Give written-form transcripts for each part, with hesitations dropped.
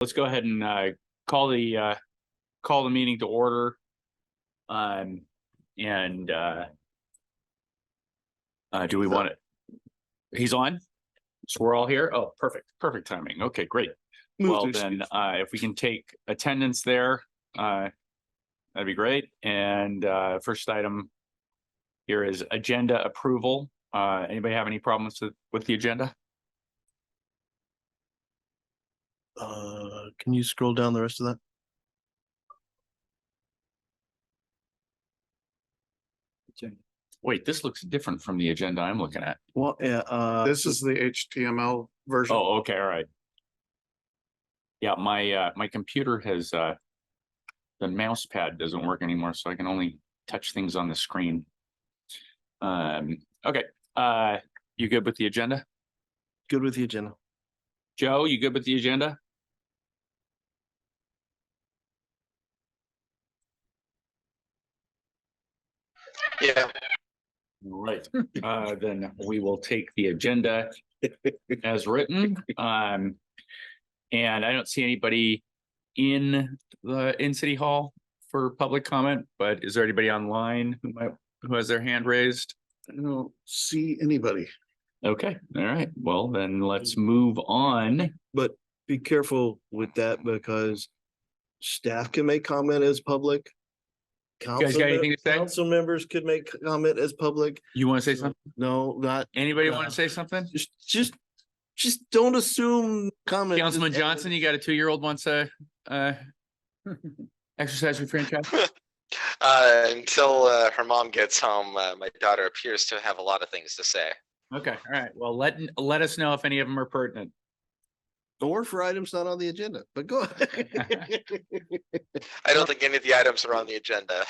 Let's go ahead and call the meeting to order. Do we want it? He's on. So we're all here. Oh, perfect timing. Okay, great. Well, then if we can take attendance there, that'd be great. And first item here is agenda approval. Anybody have any problems with the agenda? Can you scroll down the rest of that? Wait, this looks different from the agenda I'm looking at. Well, yeah, This is the HTML version. Oh, okay, all right. Yeah, my computer has the mouse pad doesn't work anymore, so I can only touch things on the screen. Okay. You good with the agenda? good with the agenda. Joe, you good with the agenda? Yeah. All right. Then we will take the agenda as written. And I don't see anybody in City Hall for public comment, but is there anybody online who has their hand raised? I don't see anybody. Okay, all right. Well, then let's move on. But be careful with that because staff can make comment as public. You guys got anything to say? Council members could make comment as public. You want to say something? No, not Anybody want to say something? just don't assume comment. Councilman Johnson, you got a 2-year-old wants to exercise your franchise? Until her mom gets home, my daughter appears to have a lot of things to say. Okay, all right. Well, let us know if any of them are pertinent. Or for items not on the agenda, but go ahead. I don't think any of the items are on the agenda.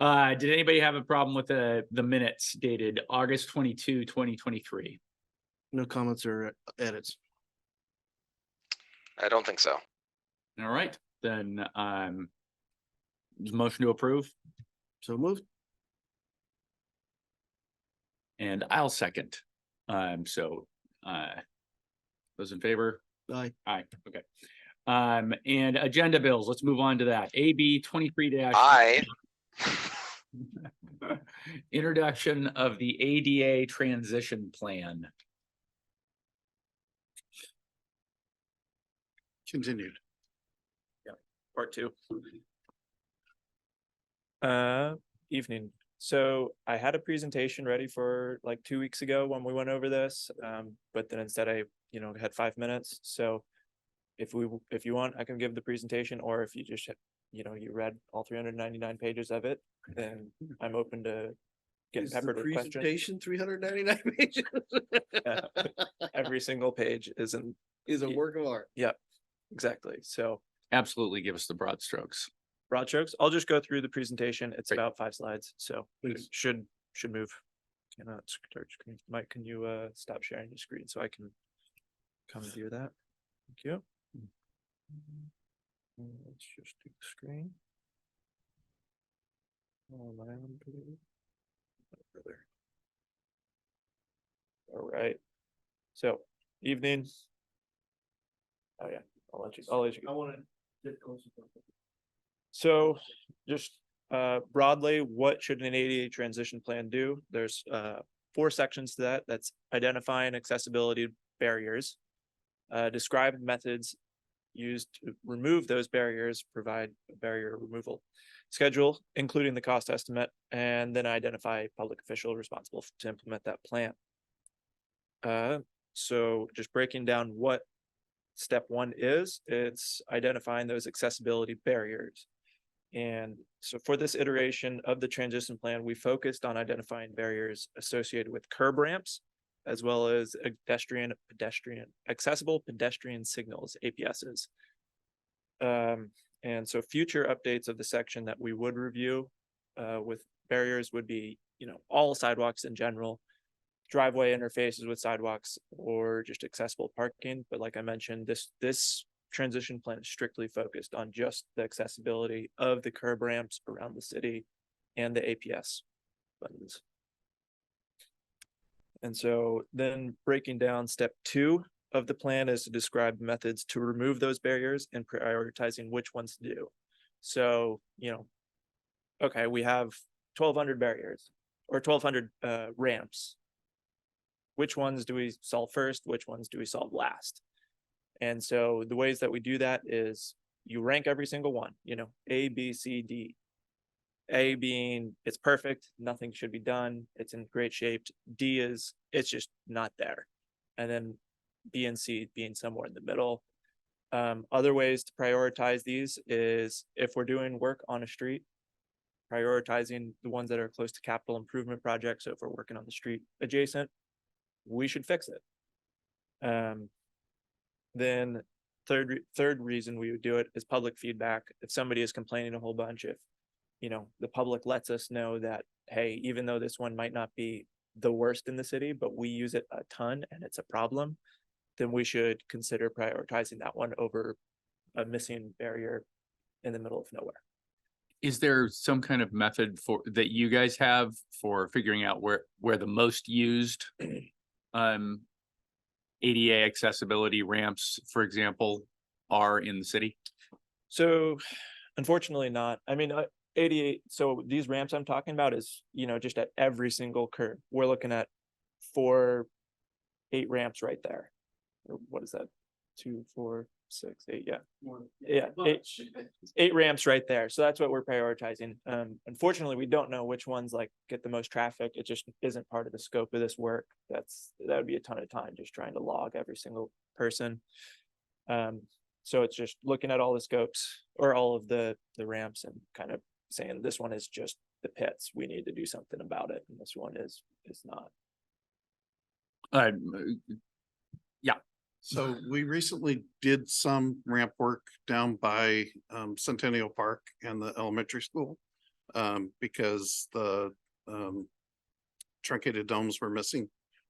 Did anybody have a problem with the minutes dated August 22, 2023? No comments or edits. I don't think so. All right, then motion to approve, So moved. and I'll second. Those in favor? Aye. Aye. Okay. And agenda bills. Let's move on to that. AB 23 Aye. Introduction of the ADA transition plan. Continued. Part 2. Evening. So I had a presentation ready for like 2 weeks ago when we went over this, but then instead I, had 5 minutes. So if you want, I can give the presentation, or if you just, you read all 399 pages of it, then I'm open to getting peppered with questions. Presentation 399 pages. Every single page is a work of art. Yep, exactly. So Absolutely, give us the broad strokes. broad strokes. I'll just go through the presentation. It's Great. about 5 slides, so it Please. should move. Start screen. Mike, can you stop sharing your screen so I can come view that? Thank you. Let's just do the screen. Oh, my own page. All right. So, evening. Oh yeah, I'll let you go. I want to get closer. So just broadly, what should an ADA transition plan do? There's 4 sections to that. That's identifying accessibility barriers, describe methods used to remove those barriers, provide a barrier removal schedule, including the cost estimate, and then identify public official responsible to implement that plan. So just breaking down what step 1 is, it's identifying those accessibility barriers. And so for this iteration of the transition plan, we focused on identifying barriers associated with curb ramps, as well as accessible pedestrian signals, APSs. And so future updates of the section that we would review with barriers would be, all sidewalks in general, driveway interfaces with sidewalks, or just accessible parking. But like I mentioned, this transition plan is strictly focused on just the accessibility of the curb ramps around the city and the APS buttons. And so then breaking down step 2 of the plan is to describe methods to remove those barriers and prioritizing which ones to do. So, okay, we have 1,200 barriers or 1,200 ramps. Which ones do we solve first? Which ones do we solve last? And so the ways that we do that is you rank every single one, A, B, C, D. A being it's perfect, nothing should be done, it's in great shape. D is it's just not there. And then B and C being somewhere in the middle. Other ways to prioritize these is if we're doing work on a street, prioritizing the ones that are close to capital improvement projects. So if we're working on the street adjacent, we should fix it. Then third reason we would do it is public feedback. If somebody is complaining a whole bunch, if the public lets us know that, hey, even though this one might not be the worst in the city, but we use it a ton and it's a problem, then we should consider prioritizing that one over a missing barrier in the middle of nowhere. Is there some kind of method that you guys have for figuring out where the most used ADA accessibility ramps, for example, are in the city? So unfortunately not. I mean, 88, so these ramps I'm talking about is, just at every single curve. We're looking at 8 ramps right there. Or what is that? 2, 4, 6, 8, yeah. Yeah, 8 ramps right there. So that's what we're prioritizing. Unfortunately, we don't know which ones get the most traffic. It just isn't part of the scope of this work. That would be a ton of time just trying to log every single person. So it's just looking at all the scopes or all of the ramps and kind of saying this one is just the pits. We need to do something about it. And this one is not. Yeah. So we recently did some ramp work down by Centennial Park and the elementary school because the truncated domes were missing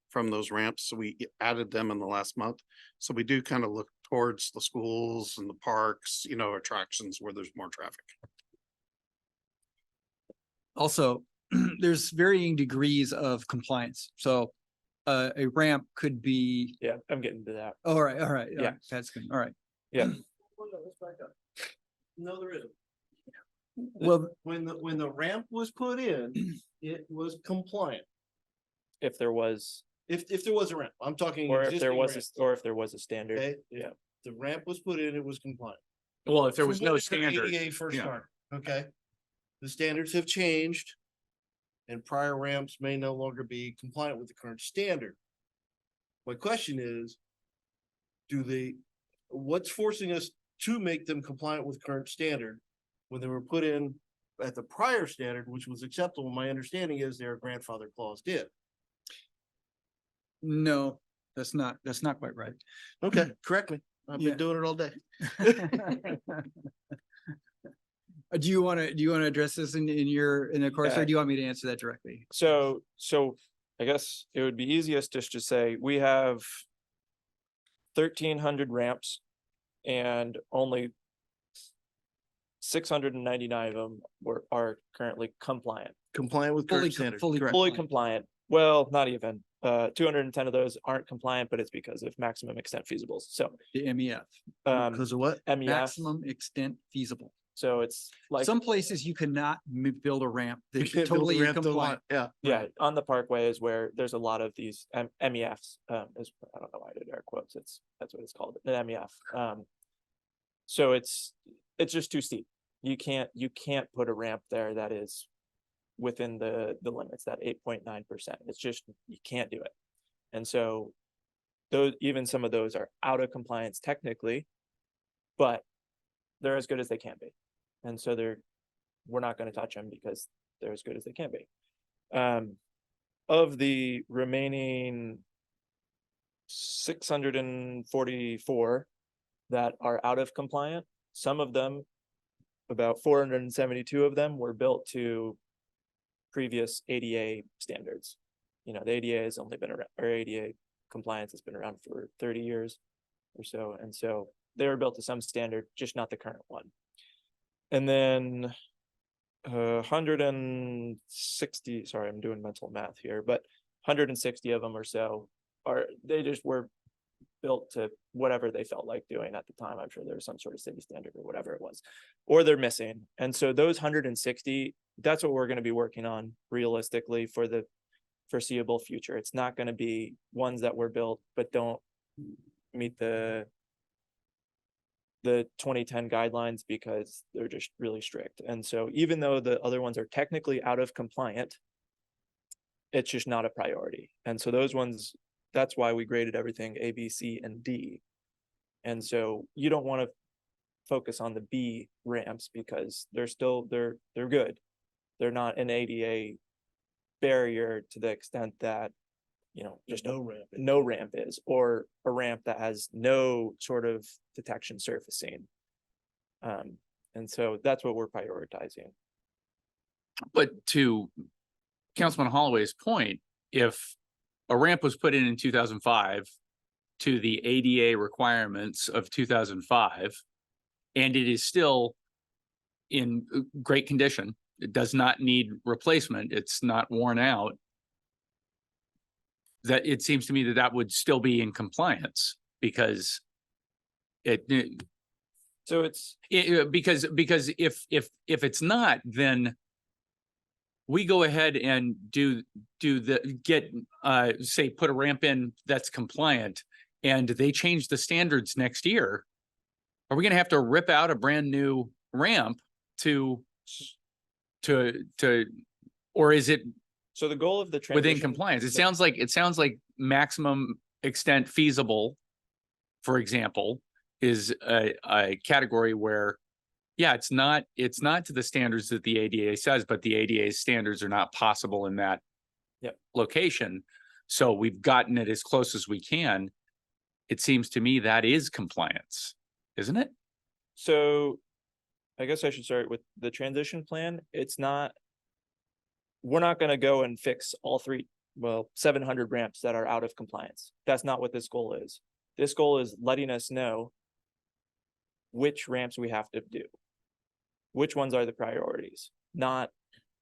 from those ramps. So we added them in the last month. So we do kind of look towards the schools and the parks, attractions where there's more traffic. Also, there's varying degrees of compliance. So a ramp could be, Yeah, I'm getting to that. all right. Yeah. That's good. All right. Yeah. No, there isn't. Well, When the ramp was put in, it was compliant. If there was, If there was a ramp, I'm talking. or if there existing was, ramp, or if there was a standard. Okay. Yeah. The ramp was put in, it was compliant. Well, if there was From no when the standard, ADA first yeah. started, okay? The standards have changed. And prior ramps may no longer be compliant with the current standard. My question is, what's forcing us to make them compliant with current standard when they were put in at the prior standard, which was acceptable? My understanding is their grandfather clause did. no, that's not quite right. Okay, correct me. I've Yeah. been doing it all day. Do you want to address this in the course, or do you want me to answer that directly? So I guess it would be easiest just to say we have 1,300 ramps and only 699 of them are currently compliant. Compliant with current standard. Fully correct. Fully compliant. Well, not even. 210 of those aren't compliant, but it's because of maximum extent feasibles. So The MEF, Because of what? MEF. maximum extent feasible. So it's like Some places you cannot build a ramp You that's can't build a totally ramp to compliant. Yeah. yeah, on the parkway is where there's a lot of these MEFs. I don't know why I did air quotes. That's what it's called, an MEF. So it's just too steep. You can't put a ramp there that is within the limits, that 8.9%. It's just, you can't do it. And so even some of those are out of compliance technically, but they're as good as they can be. And so we're not going to touch them because they're as good as they can be. Of the remaining 644 that are out of compliant, some of them, about 472 of them, were built to previous ADA standards. The ADA has only been around, or ADA compliance has been around for 30 years or so. And so they were built to some standard, just not the current one. And then 160, sorry, I'm doing mental math here, but 160 of them or so they just were built to whatever they felt like doing at the time. I'm sure there was some sort of city standard or whatever it was, or they're missing. And so those 160, that's what we're going to be working on realistically for the foreseeable future. It's not going to be ones that were built but don't meet the 2010 guidelines because they're just really strict. And so even though the other ones are technically out of compliant, it's just not a priority. And so those ones, that's why we graded everything A, B, C, and D. And so you don't want to focus on the B ramps because they're still, they're good. They're not an ADA barrier to the extent that, you know, just no ramp is, or a ramp that has no sort of detection surfacing. And so that's what we're prioritizing. But to Councilman Holloway's point, if a ramp was put in 2005 to the ADA requirements of 2005, and it is still in great condition, it does not need replacement, it's not worn out, that it seems to me that that would still be in compliance because So it's, because if it's not, then we go ahead and say put a ramp in that's compliant, and they change the standards next year. Are we going to have to rip out a brand new ramp or is it so the goal of the within transition, compliance? It sounds like maximum extent feasible, for example, is a category where, yeah, it's not to the standards that the ADA says, but the ADA standards are not possible in that location. So we've gotten it as close as we can. It seems to me that is compliance, isn't it? So I guess I should start with the transition plan. It's not, we're not going to go and fix all 700 ramps that are out of compliance. That's not what this goal is. This goal is letting us know which ramps we have to do. Which ones are the priorities? Not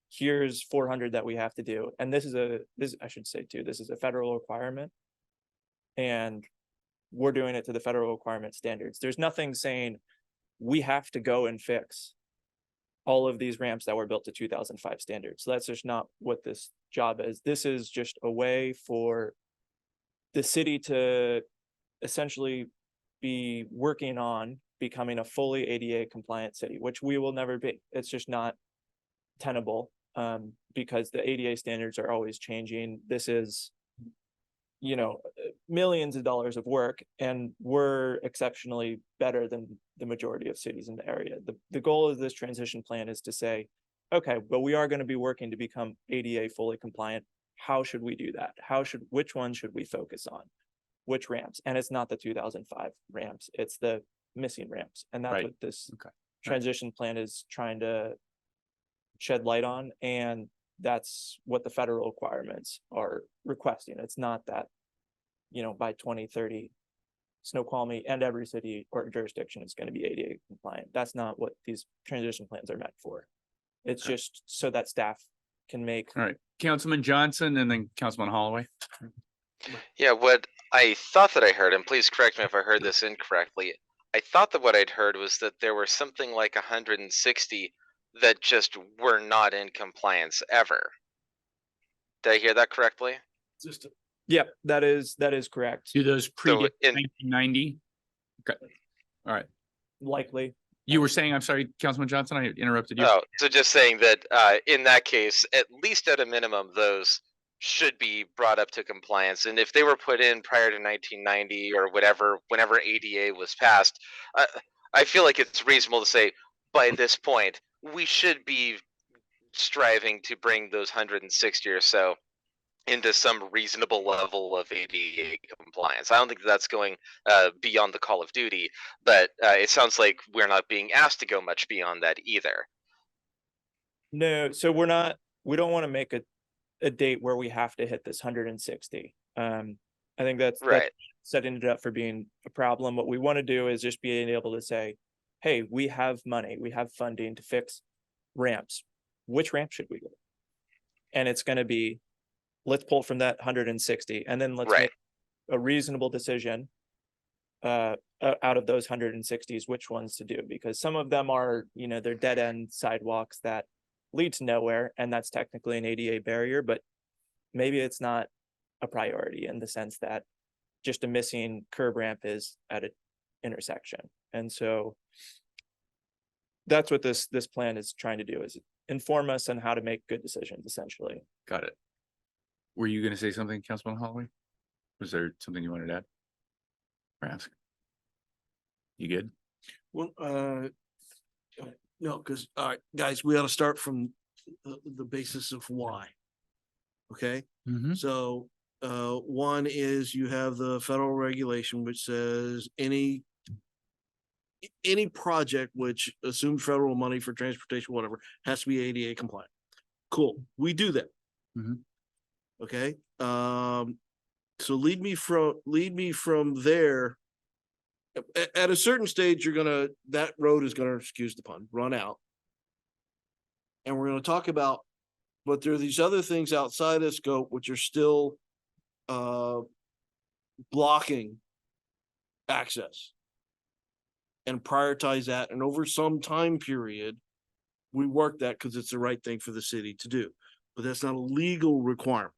here's 400 that we have to do. And this I should say too, this is a federal requirement. And we're doing it to the federal requirement standards. There's nothing saying we have to go and fix all of these ramps that were built to 2005 standards. So that's just not what this job is. This is just a way for the city to essentially be working on becoming a fully ADA compliant city, which we will never be. It's just not tenable because the ADA standards are always changing. This is, you know, millions of dollars of work, and we're exceptionally better than the majority of cities in the area. The goal of this transition plan is to say, okay, but we are going to be working to become ADA fully compliant. How should we do that? Which one should we focus on? Which ramps? And it's not the 2005 ramps, it's the missing ramps. And that's what this transition plan is trying to shed light on. And that's what the federal requirements are requesting. It's not that, you know, by 2030, Snoqualmie and every city or jurisdiction is going to be ADA compliant. That's not what these transition plans are meant for. It's just so that staff can make. All right, Councilman Johnson and then Councilman Holloway. Yeah, what I thought that I heard, and please correct me if I heard this incorrectly, I thought that what I'd heard was that there were something like 160 that just were not in compliance ever. Did I hear that correctly? Yeah, that is correct. Do those predate in 1990? Okay. All right. Likely. You were saying, I'm sorry, Councilman Johnson, I interrupted you. Oh, so just saying that in that case, at least at a minimum, those should be brought up to compliance. And if they were put in prior to 1990 or whatever, whenever ADA was passed, I feel like it's reasonable to say by this point, we should be striving to bring those 160 or so into some reasonable level of ADA compliance. I don't think that's going beyond the call of duty, but it sounds like we're not being asked to go much beyond that either. No, so we don't want to make a date where we have to hit this 160. I think that's setting it up for being a problem. What we want to do is just being able to say, hey, we have money, we have funding to fix ramps. Which ramp should we go? And it's going to be, let's pull from that 160 and then let's make a reasonable decision out of those 160s, which ones to do, because some of them are, you know, they're dead end sidewalks that lead to nowhere, and that's technically an ADA barrier, but maybe it's not a priority in the sense that just a missing curb ramp is at an intersection. And so that's what this plan is trying to do, is inform us on how to make good decisions, essentially. Got it. Were you gonna say something, Councilman Holloway? Was there something you wanted to add? Or ask? You good? Well, no, because, all right, guys, we ought to start from the basis of why. Okay, Mhm. so, one is you have the federal regulation which says any project which assumes federal money for transportation, whatever, has to be ADA compliant. Cool, we do that. Mhm. Okay, so lead me from there. At a certain stage, that road is gonna, excuse the pun, run out. And we're gonna talk about, but there are these other things outside of scope which are still blocking access. And prioritize that, and over some time period, we work that because it's the right thing for the city to do. But that's not a legal requirement.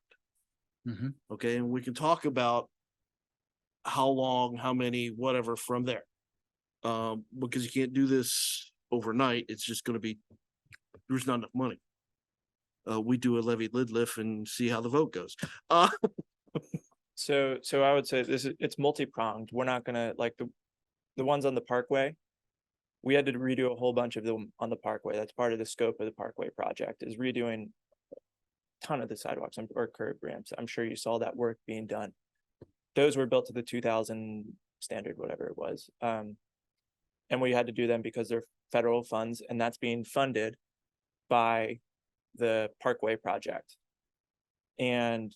Mhm. Okay, and we can talk about how long, how many, whatever from there. Because you can't do this overnight. It's just gonna be, there's not enough money. We do a levy lid lift and see how the vote goes. So I would say it's multi-pronged. We're not gonna, like, the ones on the Parkway, we had to redo a whole bunch of them on the Parkway. That's part of the scope of the Parkway project, is redoing a ton of the sidewalks or curb ramps. I'm sure you saw that work being done. Those were built to the 2000 standard, whatever it was. And we had to do them because they're federal funds, and that's being funded by the Parkway project. And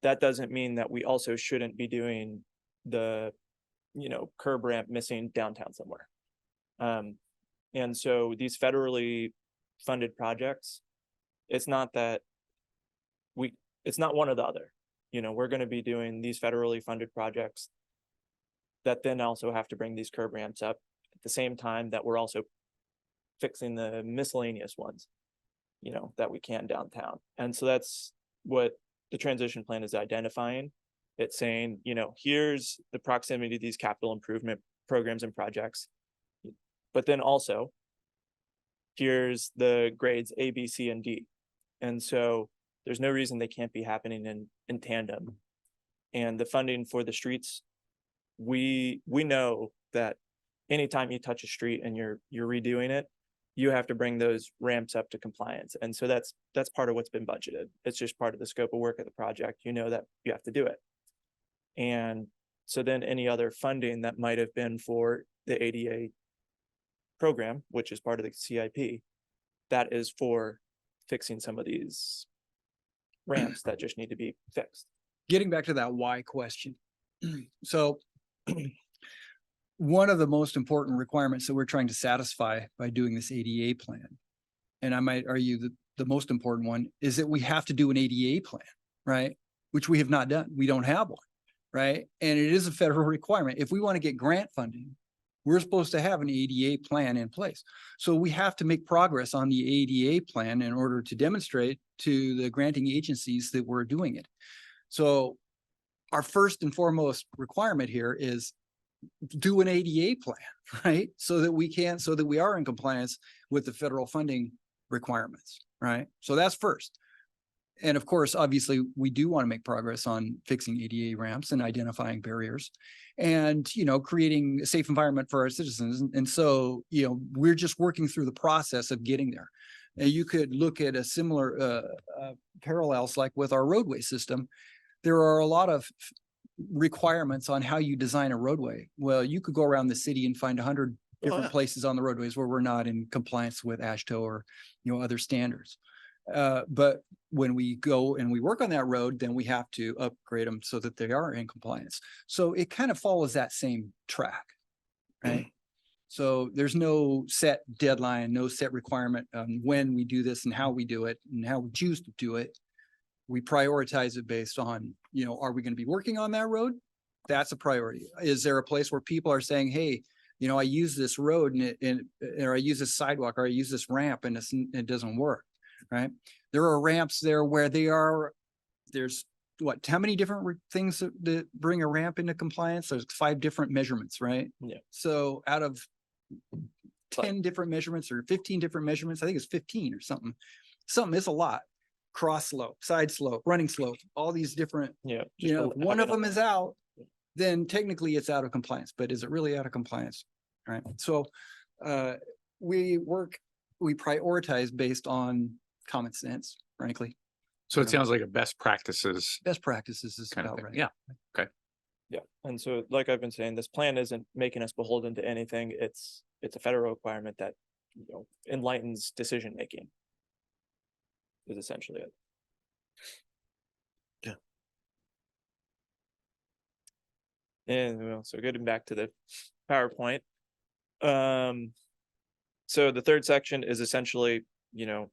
that doesn't mean that we also shouldn't be doing the, you know, curb ramp missing downtown somewhere. And so these federally funded projects, it's not that it's not one or the other. You know, we're going to be doing these federally funded projects that then also have to bring these curb ramps up at the same time that we're also fixing the miscellaneous ones, you know, that we can downtown. And so that's what the transition plan is identifying. It's saying, you know, here's the proximity to these capital improvement programs and projects, but then also here's the grades A, B, C, and D. And so there's no reason they can't be happening in tandem. And the funding for the streets, we know that anytime you touch a street and you're redoing it, you have to bring those ramps up to compliance. And so that's part of what's been budgeted. It's just part of the scope of work of the project. You know that you have to do it. And so then any other funding that might have been for the ADA program, which is part of the CIP, that is for fixing some of these ramps that just need to be fixed. Getting back to that why question. So one of the most important requirements that we're trying to satisfy by doing this ADA plan, and I might argue that the most important one, is that we have to do an ADA plan, right? Which we have not done. We don't have one, right? And it is a federal requirement. If we want to get grant funding, we're supposed to have an ADA plan in place. So we have to make progress on the ADA plan in order to demonstrate to the granting agencies that we're doing it. So our first and foremost requirement here is do an ADA plan, right? So that we are in compliance with the federal funding requirements, right? So that's first. And of course, obviously, we do want to make progress on fixing ADA ramps and identifying barriers and, you know, creating a safe environment for our citizens. And so, you know, we're just working through the process of getting there. And you could look at a similar parallels like with our roadway system. There are a lot of requirements on how you design a roadway. Well, you could go around the city and find 100 different places on the roadways where we're not in compliance with AASHTO or, you know, other standards. But when we go and we work on that road, then we have to upgrade them so that they are in compliance. So it kind of follows that same track, right? So there's no set deadline, no set requirement on when we do this and how we do it and how we choose to do it. We prioritize it based on, you know, are we going to be working on that road that's a priority. Is there a place where people are saying, hey, you know, I use this road or I use this sidewalk or I use this ramp and it doesn't work, right? There are ramps there where there's what, how many different things that bring a ramp into compliance? There's 5 different measurements, right? Yeah. So out of 10 different measurements or 15 different measurements, I think it's 15 or something. It's a lot. Cross slope, side slope, running slope, all these different, Yeah. you know, if one of them is out, then technically it's out of compliance, but is it really out of compliance? Right? So we prioritize based on common sense, frankly. So it sounds like a best practices Best practices is kind of about thing. right. Yeah. Yeah, and so like I've been saying, this plan isn't making us beholden to anything. It's a federal requirement that, you know, enlightens decision making. Is essentially it. Yeah. And well, so getting back to the PowerPoint. So the third section is essentially, you know,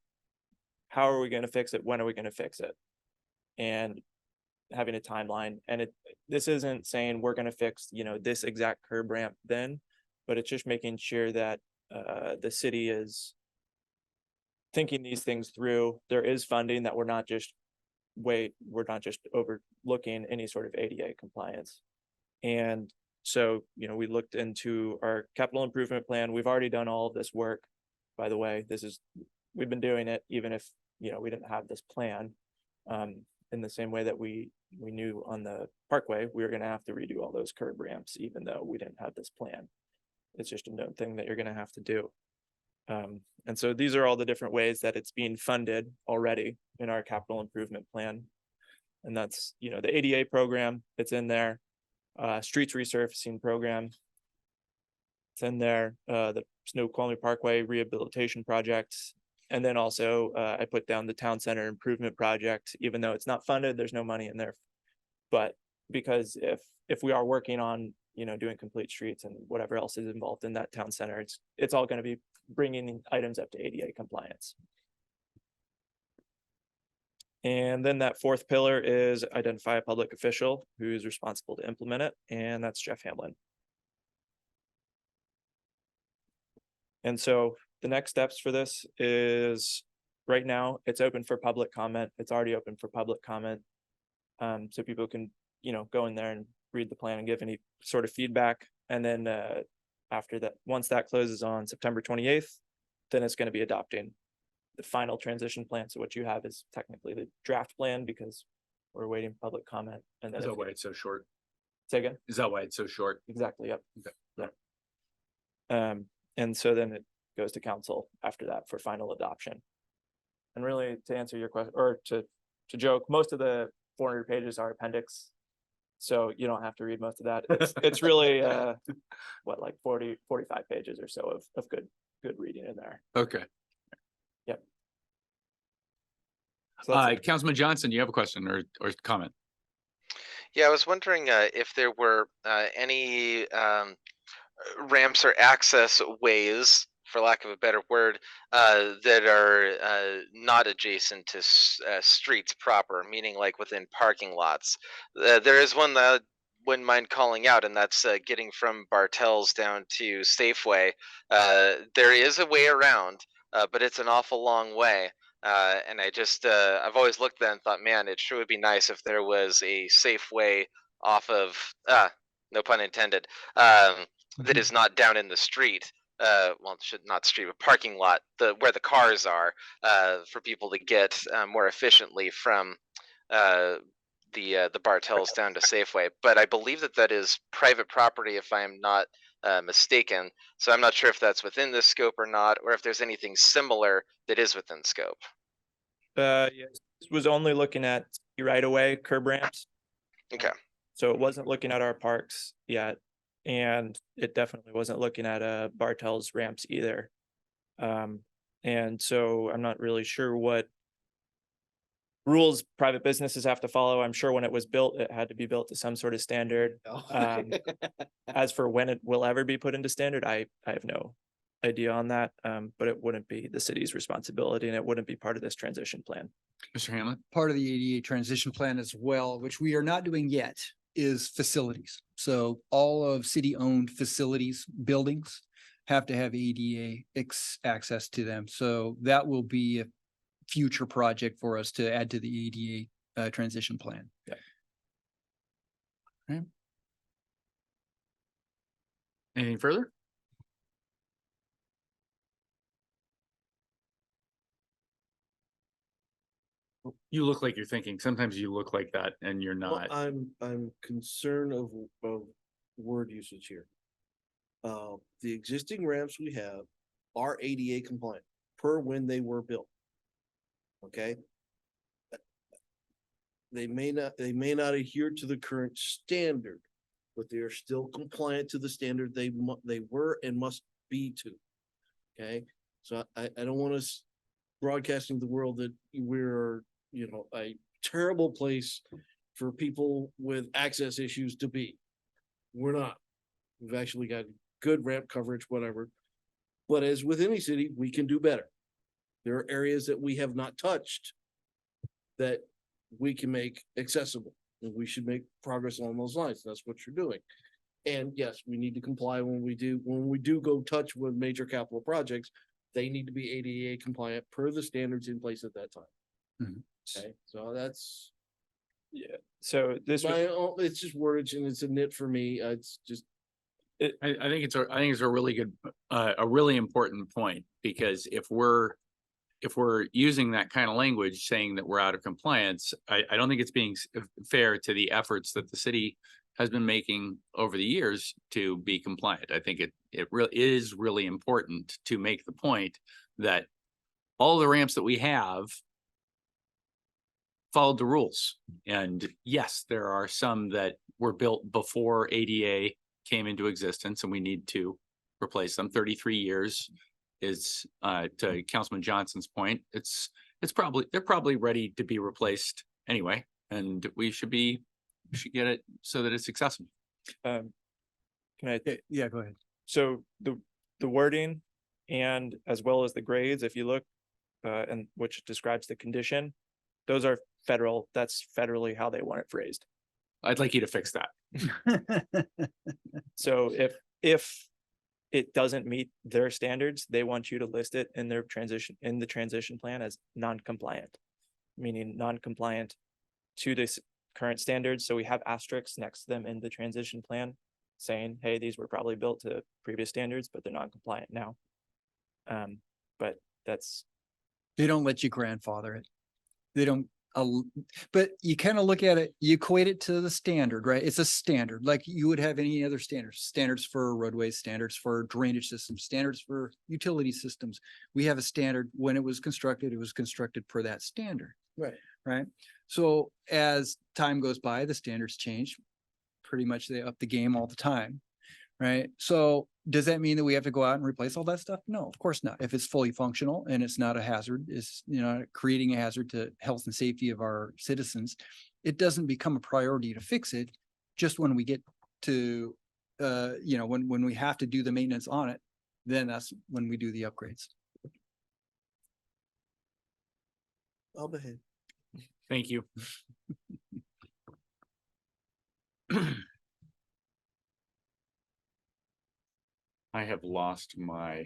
how are we going to fix it? When are we going to fix it? And having a timeline. And this isn't saying we're going to fix, you know, this exact curb ramp then, but it's just making sure that the city is thinking these things through. There is funding that we're not just overlooking any sort of ADA compliance. And so, you know, we looked into our capital improvement plan. We've already done all of this work. By the way, we've been doing it even if, you know, we didn't have this plan. In the same way that we knew on the parkway, we were going to have to redo all those curb ramps, even though we didn't have this plan. It's just a known thing that you're going to have to do. And so these are all the different ways that it's being funded already in our capital improvement plan. And that's, you know, the ADA program, it's in there, streets resurfacing program, it's in there, the Snoqualmie Parkway rehabilitation projects. And then also I put down the town center improvement project, even though it's not funded, there's no money in there. But because if we are working on, you know, doing complete streets and whatever else is involved in that town center, it's all going to be bringing items up to ADA compliance. And then that fourth pillar is identify a public official who is responsible to implement it. And that's Jeff Hamlin. And so the next steps for this is right now it's open for public comment. It's already open for public comment. So people can, you know, go in there and read the plan and give any sort of feedback. And then after that, once that closes on September 28th, then it's going to be adopting the final transition plan. So what you have is technically the draft plan because we're awaiting public comment. And then Is that why it's so short? say again? Is that why it's so short? Exactly. Yep. Okay. Yeah. And so then it goes to council after that for final adoption. And really to answer your question or to joke, most of the 400 pages are appendix. So you don't have to read most of that. It's really what, like 45 pages or so of good reading in there. Okay. Yep. So that's it. Councilman Johnson, you have a question or comment? Yeah, I was wondering if there were any ramps or access ways, for lack of a better word, that are not adjacent to streets proper, meaning like within parking lots. There is one that I wouldn't mind calling out, and that's getting from Bartell's down to Safeway. There is a way around, but it's an awful long way. And I've always looked at that and thought, man, it sure would be nice if there was a safe way off of, no pun intended, that is not down in the street. Well, it should not street, but parking lot, where the cars are, for people to get more efficiently from the Bartels down to Safeway. But I believe that is private property, if I am not mistaken. So I'm not sure if that's within this scope or not, or if there's anything similar that is within scope. Yes, this was only looking at right away curb ramps. Okay. So it wasn't looking at our parks yet. And it definitely wasn't looking at Bartell's ramps either. And so I'm not really sure what rules private businesses have to follow. I'm sure when it was built, it had to be built to some sort of standard. As for when it will ever be put into standard, I have no idea on that. But it wouldn't be the city's responsibility and it wouldn't be part of this transition plan. Mr. Hamlin? Part of the ADA transition plan as well, which we are not doing yet, is facilities. So all of city-owned facilities, buildings have to have ADA access to them. So that will be a future project for us to add to the ADA transition plan. Yeah. Right. Anything further? You look like you're thinking. Sometimes you look like that and you're Well, not. I'm concerned of word usage here. The existing ramps we have are ADA compliant per when they were built. Okay? They may not adhere to the current standard, but they are still compliant to the standard they were and must be to. Okay? So I don't want us broadcasting to the world that we're, a terrible place for people with access issues to be. We're not. We've actually got good ramp coverage, whatever. But as with any city, we can do better. There are areas that we have not touched that we can make accessible, and we should make progress along those lines. That's what you're doing. And yes, we need to comply when we do go touch with major capital projects. They need to be ADA compliant per the standards in place at that time. Mhm. Okay, so that's So this, it's just wordage and it's a nit for me. It's just, I think it's a really good, a really important point, because if we're using that kind of language saying that we're out of compliance, I don't think it's being fair to the efforts that the city has been making over the years to be compliant. I think it really is really important to make the point that all the ramps that we have followed the rules. And yes, there are some that were built before ADA came into existence and we need to replace them. 33 years is, to Councilman Johnson's point, they're probably ready to be replaced anyway. And we should get it so that it's accessible. can I, Yeah, go ahead. so the wording and as well as the grades, if you look, and which describes the condition, those are federal, that's federally how they want it phrased. I'd like you to fix that. So if it doesn't meet their standards, they want you to list it in the transition plan as non-compliant, meaning non-compliant to this current standards. So we have asterisks next to them in the transition plan saying, hey, these were probably built to previous standards, but they're non-compliant now. But that's, They don't let you grandfather it. They don't, but you kind of look at it, you equate it to the standard, right? It's a standard, like you would have any other standards for roadways, standards for drainage systems, standards for utility systems. We have a standard. When it was constructed per that standard. right. Right? So as time goes by, the standards change. Pretty much they up the game all the time. Right? So does that mean that we have to go out and replace all that stuff? No, of course not. If it's fully functional and it's not a hazard, it's, creating a hazard to health and safety of our citizens, it doesn't become a priority to fix it. Just when we get to, when we have to do the maintenance on it, then that's when we do the upgrades. I'll behave. Thank you. I have lost my,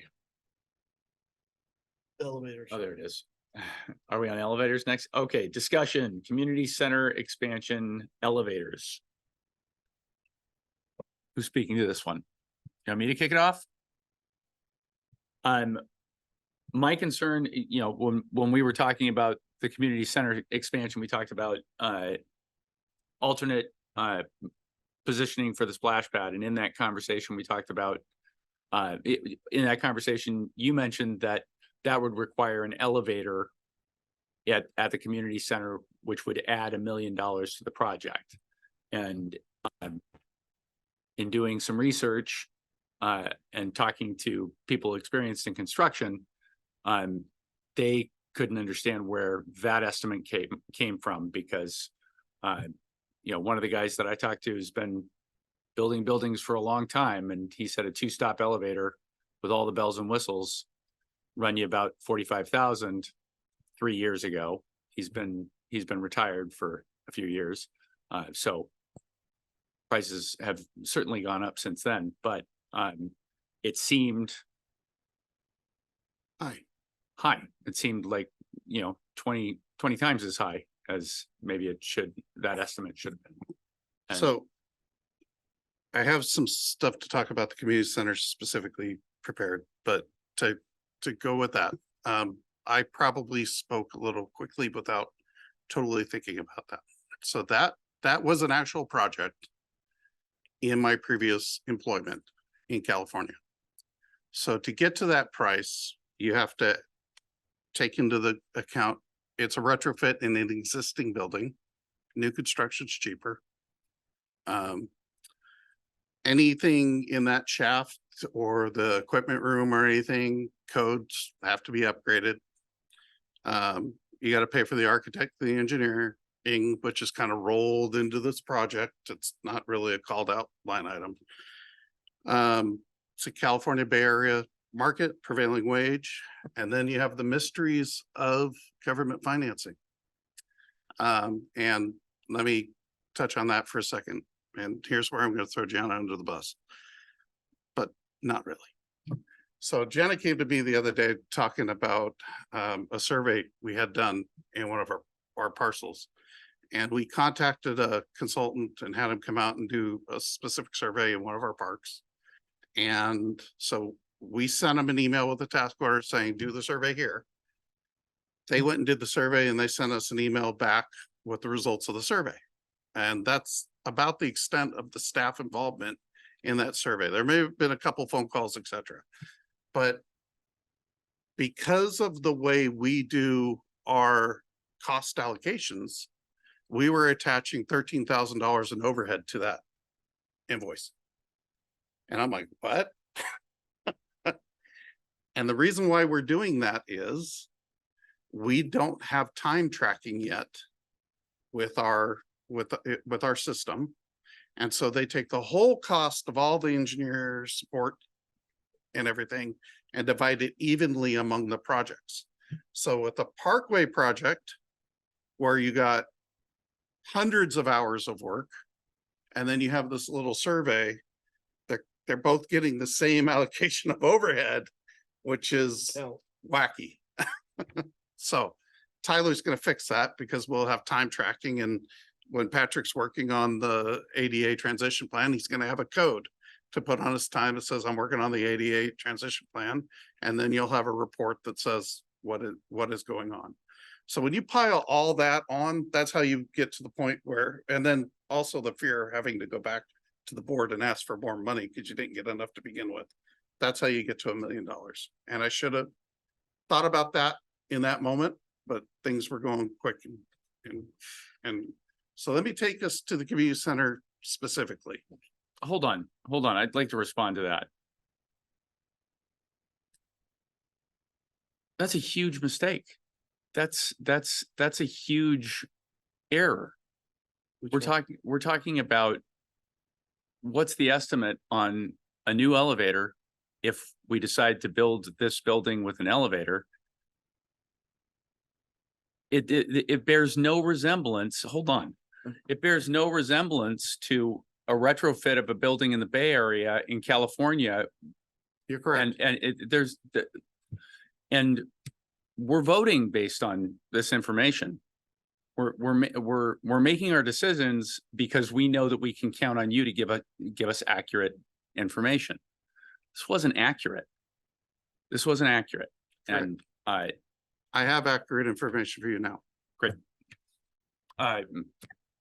Elevators. oh, there it is. Are we on elevators next? Okay, discussion, community center expansion elevators. Who's speaking to this one? You want me to kick it off? My concern, when we were talking about the community center expansion, we talked about alternate positioning for the splash pad. And in that conversation, we talked about in that conversation, you mentioned that would require an elevator at the community center, which would add $1 million to the project. And in doing some research and talking to people experienced in construction, they couldn't understand where that estimate came from, because one of the guys that I talked to has been building buildings for a long time, and he said a 2-stop elevator with all the bells and whistles run you about 45,000 3 years ago. He's been retired for a few years. So prices have certainly gone up since then, but it seemed high. It seemed like, 20 times as high as maybe that estimate should have been. And- So I have some stuff to talk about the community center specifically prepared, but to go with that, I probably spoke a little quickly without totally thinking about that. So that was an actual project in my previous employment in California. So to get to that price, you have to take into the account, it's a retrofit in an existing building. New construction's cheaper. Anything in that shaft or the equipment room or anything, codes have to be upgraded. You got to pay for the architect, the engineering, which is kind of rolled into this project. It's not really a called out line item. It's a California Bay Area market, prevailing wage, and then you have the mysteries of government financing. And let me touch on that for a second. And here's where I'm going to throw Gianna under the bus, but not really. So Gianna came to me the other day talking about a survey we had done in one of our parcels. And we contacted a consultant and had him come out and do a specific survey in one of our parks. And so we sent them an email with a task order saying, do the survey here. They went and did the survey and they sent us an email back with the results of the survey. And that's about the extent of the staff involvement in that survey. There may have been a couple phone calls, etc. But because of the way we do our cost allocations, we were attaching $13,000 in overhead to that invoice. And I'm like, what? And the reason why we're doing that is we don't have time tracking yet with our system. And so they take the whole cost of all the engineer support and everything and divide it evenly among the projects. So with the Parkway project, where you got hundreds of hours of work, and then you have this little survey, they're both getting the same allocation of overhead, which is wacky. So Tyler's going to fix that because we'll have time tracking. And when Patrick's working on the ADA transition plan, he's going to have a code to put on his time that says, I'm working on the ADA transition plan. And then you'll have a report that says what is going on. So when you pile all that on, that's how you get to the point where, and then also the fear of having to go back to the board and ask for more money because you didn't get enough to begin with. That's how you get to $1 million. And I should have thought about that in that moment, but things were going quick. And so let me take us to the community center specifically. Hold on. I'd like to respond to that. That's a huge mistake. That's a huge error. We're talking about what's the estimate on a new elevator if we decide to build this building with an elevator. It bears no resemblance. Hold on. It bears no resemblance to a retrofit of a building in the Bay Area in California. You're correct. And we're voting based on this information. We're making our decisions because we know that we can count on you to give us accurate information. This wasn't accurate. And I have accurate information for you now. great.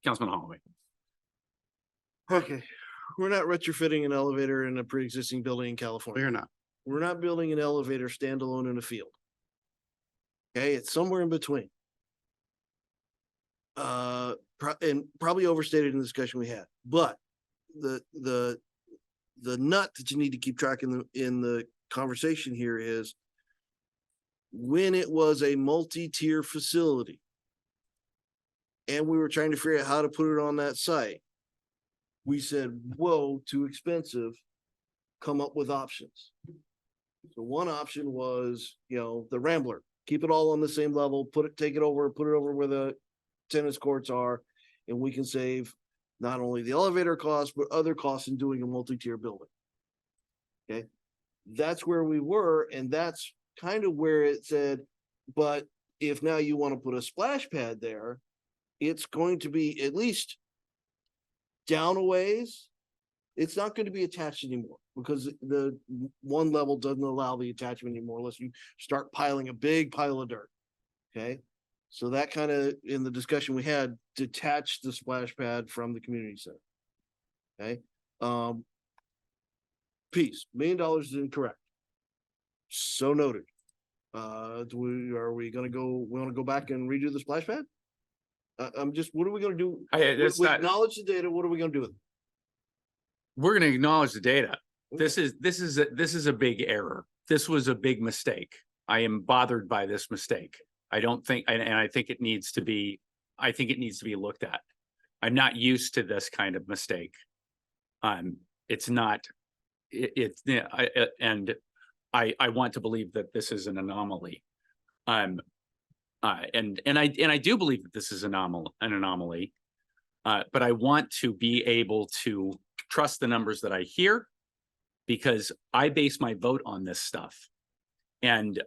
Councilman Holloway. Okay, we're not retrofitting an elevator in a pre-existing building in California. We're not. We're not building an elevator standalone in a field. Okay, it's somewhere in between. And probably overstated in the discussion we had, but the nut that you need to keep track in the conversation here is when it was a multi-tier facility and we were trying to figure out how to put it on that site, we said, whoa, too expensive, come up with options. So one option was, the Rambler, keep it all on the same level, put it over where the tennis courts are, and we can save not only the elevator costs, but other costs in doing a multi-tier building. Okay, that's where we were, and that's kind of where it said, but if now you want to put a splash pad there, it's going to be at least down a ways. It's not going to be attached anymore because the one level doesn't allow the attachment anymore unless you start piling a big pile of dirt. Okay. So that kind of, in the discussion we had, detached the splash pad from the community center. Okay. Piece, $1 million is incorrect. So noted. Are we gonna go, we wanna go back and redo the splash pad? I'm just, what are we gonna do? That's We not, acknowledge the data, what are we gonna do with it? we're gonna acknowledge the data. This is a big error. This was a big mistake. I am bothered by this mistake. I don't think, and I think it needs to be, looked at. I'm not used to this kind of mistake. It's not, I want to believe that this is an anomaly. And I do believe that this is an anomaly. But I want to be able to trust the numbers that I hear, because I base my vote on this stuff. And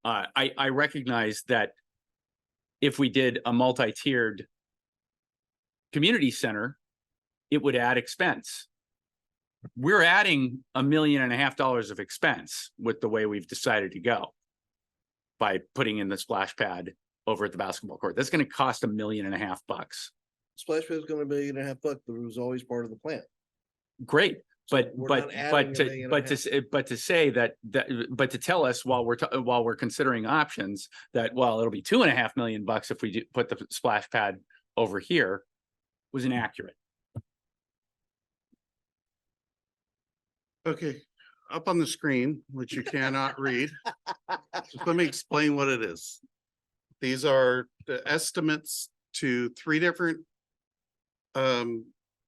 I recognize that if we did a multi-tiered community center, it would add expense. We're adding $1.5 million of expense with the way we've decided to go by putting in the splash pad over at the basketball court. That's going to cost $1.5 million. Splash pad is gonna be $1.5 million, but it was always part of the plan. Great, but we're not adding $1.5 million. to say that to tell us while we're considering options that, well, it'll be $2.5 million if we put the splash pad over here, was inaccurate. Okay, up on the screen, which you cannot read. Just let me explain what it is. These are the estimates to 3 different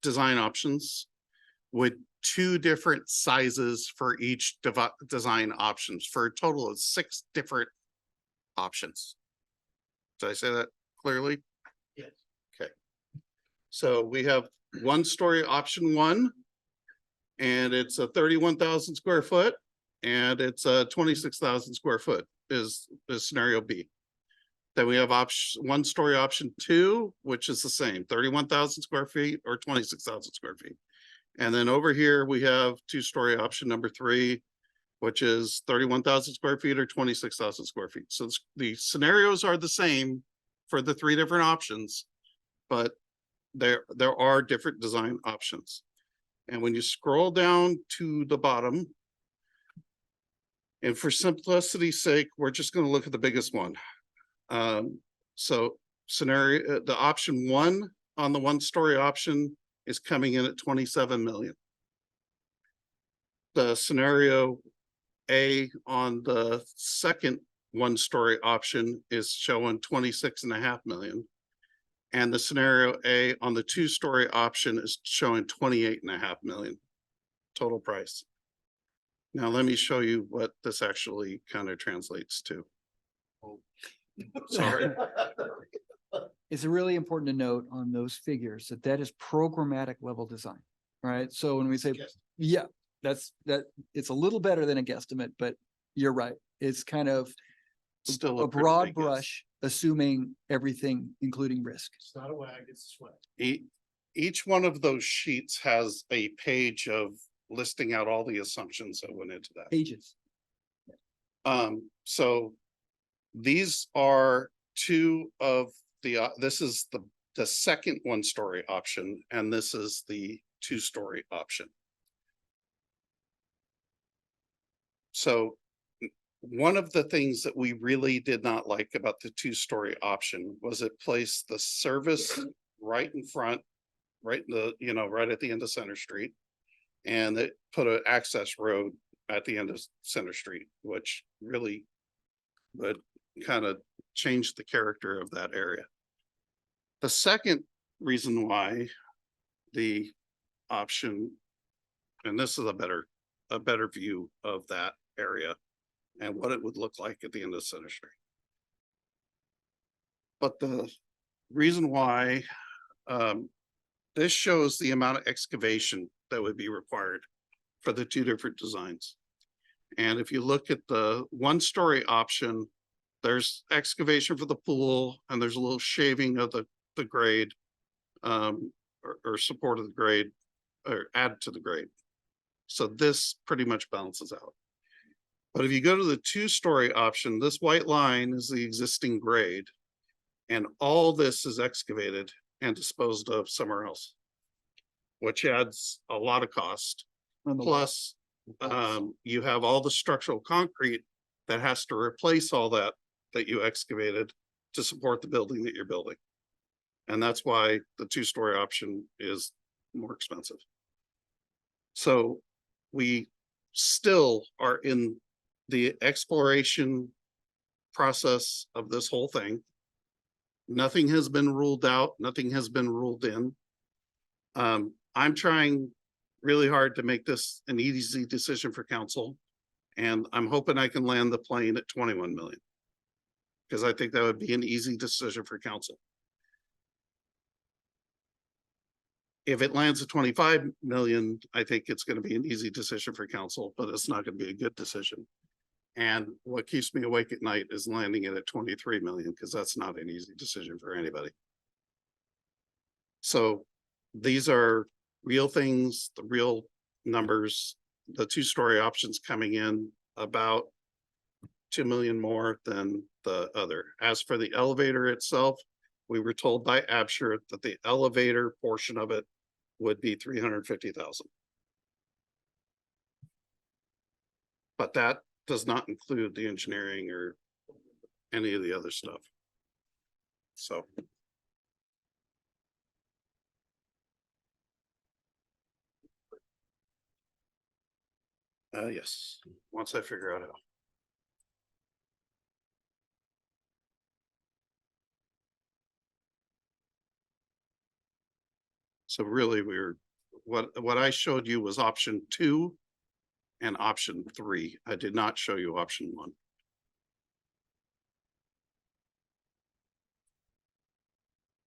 design options with 2 different sizes for each design options, for a total of 6 different options. Did I say that clearly? Yes. Okay. So we have 1-story option 1, and it's a 31,000 square foot, and it's a 26,000 square foot is scenario B. Then we have 1-story option 2, which is the same, 31,000 square feet or 26,000 square feet. And then over here, we have 2-story option number 3, which is 31,000 square feet or 26,000 square feet. So the scenarios are the same for the 3 different options, but there are different design options. And when you scroll down to the bottom, and for simplicity's sake, we're just going to look at the biggest one. So scenario, the option 1 on the 1-story option is coming in at 27 million. The scenario A on the second 1-story option is showing 26.5 million. And the scenario A on the 2-story option is showing 28.5 million total price. Now, let me show you what this actually kind of translates to. Sorry. It's really important to note on those figures that is programmatic level design, right? So when we say, yeah, it's a little better than a guesstimate, but you're right. It's kind of Still a broad brush, assuming everything, including risk. It's not a wag, it's a sweat. Each one of those sheets has a page of listing out all the assumptions that went into that. Pages. So these are 2 of the, this is the second 1-story option, and this is the 2-story option. So one of the things that we really did not like about the 2-story option was it placed the service right in front, right in the, right at the end of Center Street. And it put an access road at the end of Center Street, which really would kind of change the character of that area. The second reason why the option, and this is a better view of that area and what it would look like at the end of Center Street. But the reason why this shows the amount of excavation that would be required for the two different designs. And if you look at the one-story option, there's excavation for the pool and there's a little shaving of the grade, or support of the grade, or add to the grade. So this pretty much balances out. But if you go to the two-story option, this white line is the existing grade. And all this is excavated and disposed of somewhere else, which adds a lot of cost. Plus, you have all the structural concrete that has to replace all that you excavated to support the building that you're building. And that's why the two-story option is more expensive. So we still are in the exploration process of this whole thing. Nothing has been ruled out, nothing has been ruled in. I'm trying really hard to make this an easy decision for council. And I'm hoping I can land the plane at 21 million. Because I think that would be an easy decision for council. If it lands at 25 million, I think it's going to be an easy decision for council, but it's not going to be a good decision. And what keeps me awake at night is landing it at 23 million, because that's not an easy decision for anybody. So these are real things, the real numbers, the two-story options coming in about 2 million more than the other. As for the elevator itself, we were told by Absher that the elevator portion of it would be 350,000. But that does not include the engineering or any of the other stuff. So. Yes, once I figure out how. So really what I showed you was option 2 and option 3. I did not show you option 1.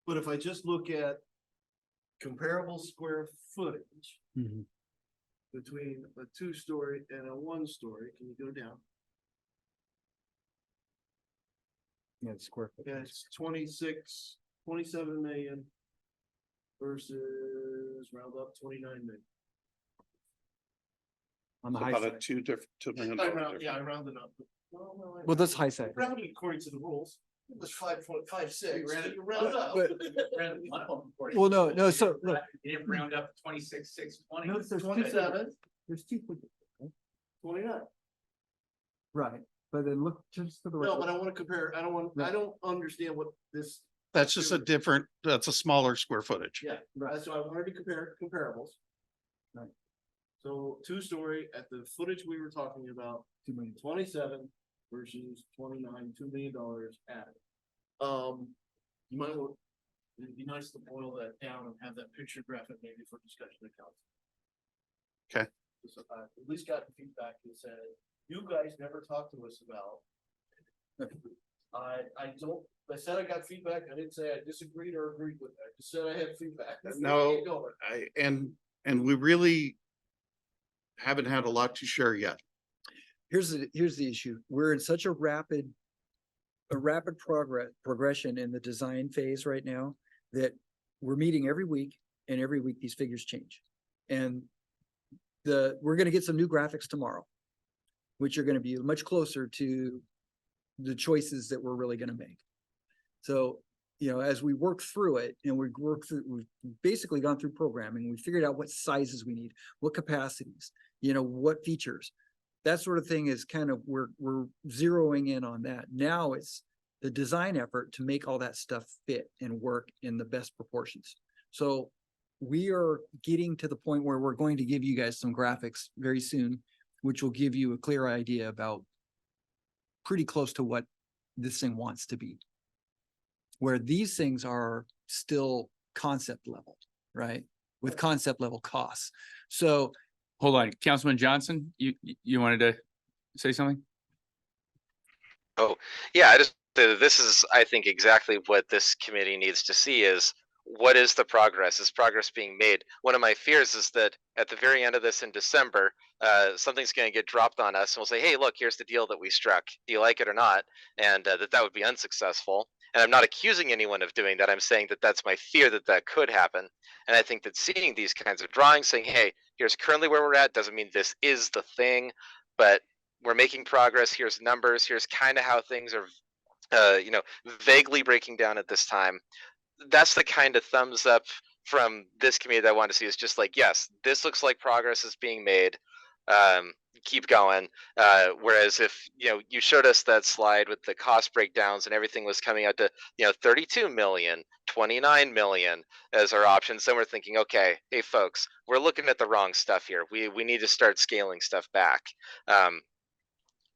But if I just look at comparable square footage between a 2-story and a 1-story, can you go down? Yeah, square foot. Yeah, it's 27 million versus round up 29 million. On the high About a side. $2 million I difference. rounded up. Well, that's high side. Rounded according to the rules. It was 5.56. You But- round up. Well, no, so look, You didn't round up to 26,620. notice there's 27, there's 2, 29. right, but then look just to the right. No, but I want to compare, I don't understand what this, That's just that's a smaller square footage. yeah, right, so I wanted to compare comparables. Right. So 2-story at the footage we were talking about, 2 million. 27 versus 29, $2 million added. You might want, it'd be nice to boil that down and have that picture graphic maybe for discussion of council. Okay. So I at least got feedback that said, you guys never talked to us about. I said I got feedback. I didn't say I disagreed or agreed with it. I just said I had feedback. That's the way No, you go. and we really haven't had a lot to share yet. Here's the issue. We're in such a rapid progression in the design phase right now that we're meeting every week, and every week these figures change. And we're gonna get some new graphics tomorrow, which are gonna be much closer to the choices that we're really gonna make. So, as we work through it and we've basically gone through programming, we figured out what sizes we need, what capacities, what features. That sort of thing is kind of, we're zeroing in on that. Now it's the design effort to make all that stuff fit and work in the best proportions. So we are getting to the point where we're going to give you guys some graphics very soon, which will give you a clear idea about pretty close to what this thing wants to be. Where these things are still concept level, right? With concept level costs. So Hold on, Councilman Johnson, you wanted to say something? Yeah, this is, I think, exactly what this committee needs to see is what is the progress? Is progress being made? One of my fears is that at the very end of this in December, something's going to get dropped on us, and we'll say, "Hey, look, here's the deal that we struck. Do you like it or not?" And that would be unsuccessful. And I'm not accusing anyone of doing that. I'm saying that that's my fear that could happen. And I think that seeing these kinds of drawings, saying, "Hey, here's currently where we're at," doesn't mean this is the thing, but we're making progress. Here's numbers. Here's kind of how things are, vaguely breaking down at this time. That's the kind of thumbs up from this committee that I want to see, is just like, yes, this looks like progress is being made. Keep going. Whereas if you showed us that slide with the cost breakdowns and everything was coming out to 32 million, 29 million as our options, then we're thinking, okay, hey folks, we're looking at the wrong stuff here. We need to start scaling stuff back.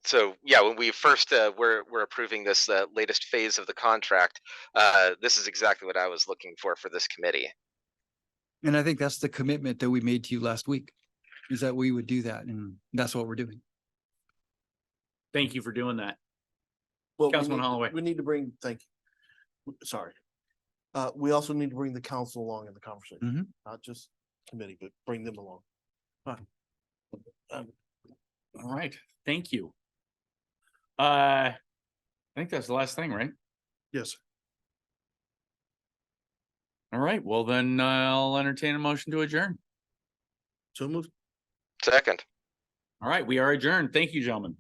So yeah, when we first we're approving this latest phase of the contract, this is exactly what I was looking for this committee. And I think that's the commitment that we made to you last week, is that we would do that. And that's what we're doing. Thank you for doing that. Well, Councilman Holloway. we need to bring, thank you. Sorry. We also need to bring the council along in the conversation, Mhm. not just committee, but bring them along. All right, thank you. I think that's the last thing, right? Yes. All right, well then I'll entertain a motion to adjourn. So moved. Second. All right, we are adjourned. Thank you, gentlemen.